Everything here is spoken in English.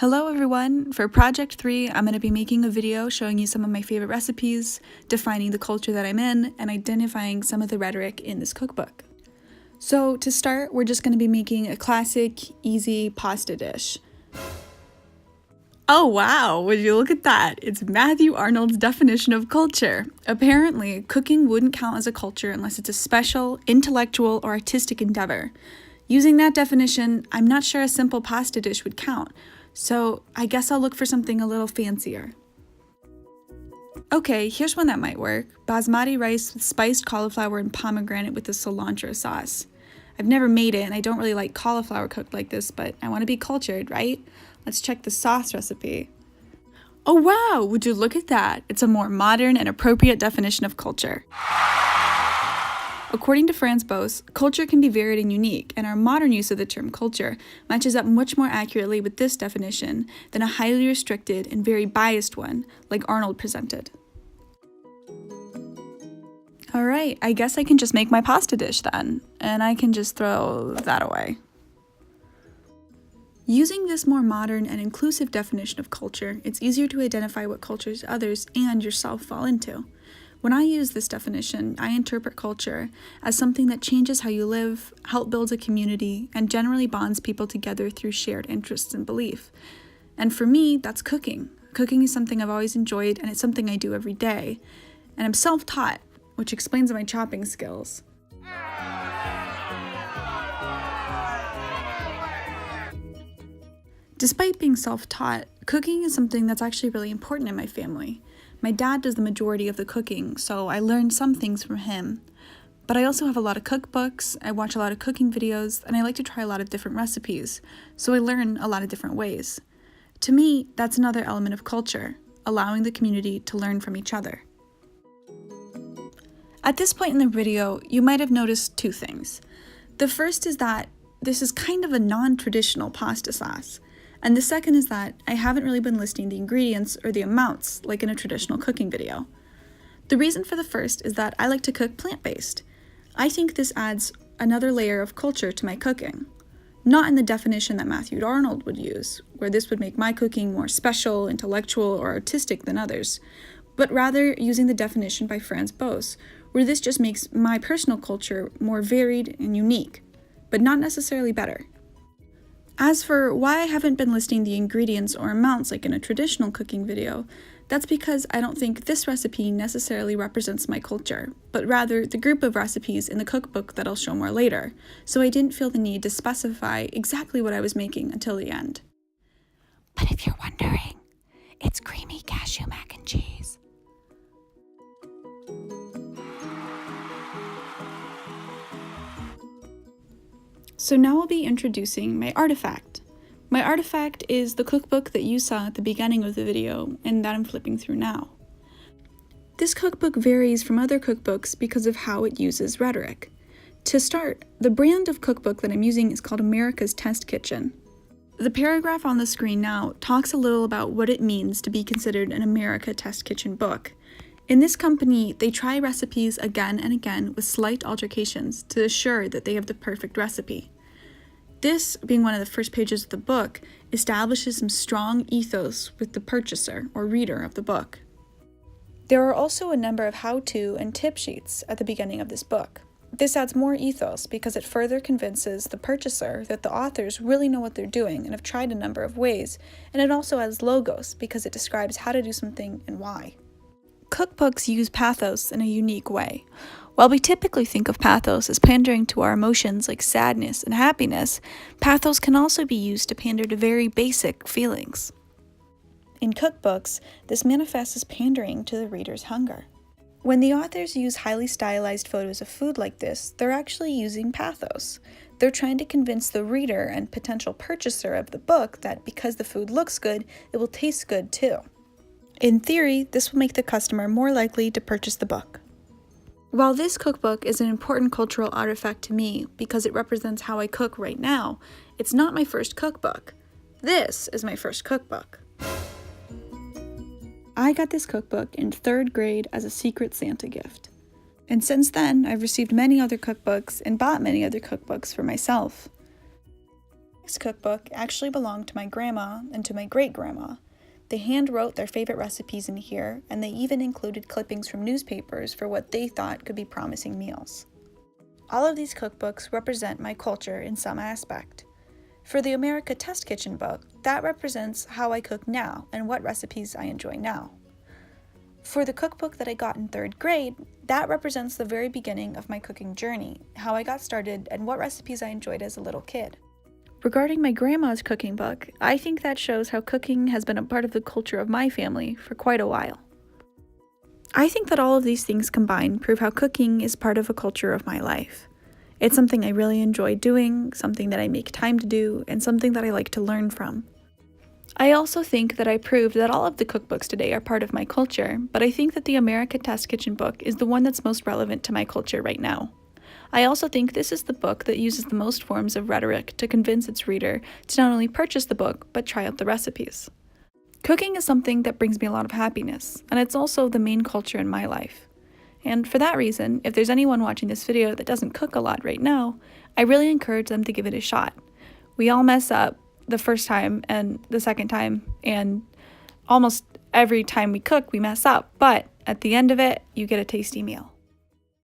Hello everyone! For Project 3, I'm going to be making a video showing you some of my favorite recipes, defining the culture that I'm in, and identifying some of the rhetoric in this cookbook. So to start, we're just going to be making a classic, easy pasta dish. Oh wow, would you look at that? It's Matthew Arnold's definition of culture. Apparently, cooking wouldn't count as a culture unless it's a special, intellectual, or artistic endeavor. Using that definition, I'm not sure a simple pasta dish would count. So I guess I'll look for something a little fancier. Okay, here's one that might work. Basmati rice with spiced cauliflower and pomegranate with a cilantro sauce. I've never made it and I don't really like cauliflower cooked like this, but I want to be cultured, right? Let's check the sauce recipe. Oh wow, would you look at that? It's a more modern and appropriate definition of culture. According to Franz Boas, culture can be varied and unique, and our modern use of the term culture matches up much more accurately with this definition than a highly restricted and very biased one, like Arnold presented. Alright, I guess I can just make my pasta dish then, and I can just throw that away. Using this more modern and inclusive definition of culture, it's easier to identify what cultures others and yourself fall into. When I use this definition, I interpret culture as something that changes how you live, helps build a community, and generally bonds people together through shared interests and belief. And for me, that's cooking. Cooking is something I've always enjoyed, and it's something I do every day. And I'm self-taught, which explains my chopping skills. Despite being self-taught, cooking is something that's actually really important in my family. My dad does the majority of the cooking, so I learned some things from him. But I also have a lot of cookbooks, I watch a lot of cooking videos, and I like to try a lot of different recipes, so I learn a lot of different ways. To me, that's another element of culture, allowing the community to learn from each other. At this point in the video, you might have noticed two things. The first is that this is kind of a non-traditional pasta sauce. And the second is that I haven't really been listing the ingredients or the amounts like in a traditional cooking video. The reason for the first is that I like to cook plant-based. I think this adds another layer of culture to my cooking. Not in the definition that Matthew Arnold would use, where this would make my cooking more special, intellectual, or artistic than others, but rather using the definition by Franz Boas, where this just makes my personal culture more varied and unique, but not necessarily better. As for why I haven't been listing the ingredients or amounts like in a traditional cooking video, that's because I don't think this recipe necessarily represents my culture, but rather the group of recipes in the cookbook that I'll show more later, so I didn't feel the need to specify exactly what I was making until the end. But if you're wondering, it's creamy cashew mac and cheese. So now I'll be introducing my artifact. My artifact is the cookbook that you saw at the beginning of the video and that I'm flipping through now. This cookbook varies from other cookbooks because of how it uses rhetoric. To start, the brand of cookbook that I'm using is called America's Test Kitchen. The paragraph on the screen now talks a little about what it means to be considered an America Test Kitchen book. In this company, they try recipes again and again with slight alterations to assure that they have the perfect recipe. This, being one of the first pages of the book, establishes some strong ethos with the purchaser or reader of the book. There are also a number of how-to and tip sheets at the beginning of this book. This adds more ethos because it further convinces the purchaser that the authors really know what they're doing and have tried a number of ways, and it also adds logos because it describes how to do something and why. Cookbooks use pathos in a unique way. While we typically think of pathos as pandering to our emotions like sadness and happiness, pathos can also be used to pander to very basic feelings. In cookbooks, this manifests as pandering to the reader's hunger. When the authors use highly stylized photos of food like this, they're actually using pathos. They're trying to convince the reader and potential purchaser of the book that because the food looks good, it will taste good too. In theory, this will make the customer more likely to purchase the book. While this cookbook is an important cultural artifact to me because it represents how I cook right now, it's not my first cookbook. This is my first cookbook. I got this cookbook in 3rd grade as a Secret Santa gift. And since then, I've received many other cookbooks and bought many other cookbooks for myself. This cookbook actually belonged to my grandma and to my great-grandma. They hand-wrote their favorite recipes in here, and they even included clippings from newspapers for what they thought could be promising meals. All of these cookbooks represent my culture in some aspect. For the America Test Kitchen book, that represents how I cook now and what recipes I enjoy now. For the cookbook that I got in 3rd grade, that represents the very beginning of my cooking journey, how I got started and what recipes I enjoyed as a little kid. Regarding my grandma's cooking book, I think that shows how cooking has been a part of the culture of my family for quite a while. I think that all of these things combined prove how cooking is part of a culture of my life. It's something I really enjoy doing, something that I make time to do, and something that I like to learn from. I also think that I proved that all of the cookbooks today are part of my culture, but I think that the America Test Kitchen book is the one that's most relevant to my culture right now. I also think this is the book that uses the most forms of rhetoric to convince its reader to not only purchase the book, but try out the recipes. Cooking is something that brings me a lot of happiness, and it's also the main culture in my life. And for that reason, if there's anyone watching this video that doesn't cook a lot right now, I really encourage them to give it a shot. We all mess up the first time and the second time, and almost every time we cook, we mess up, but at the end of it, you get a tasty meal.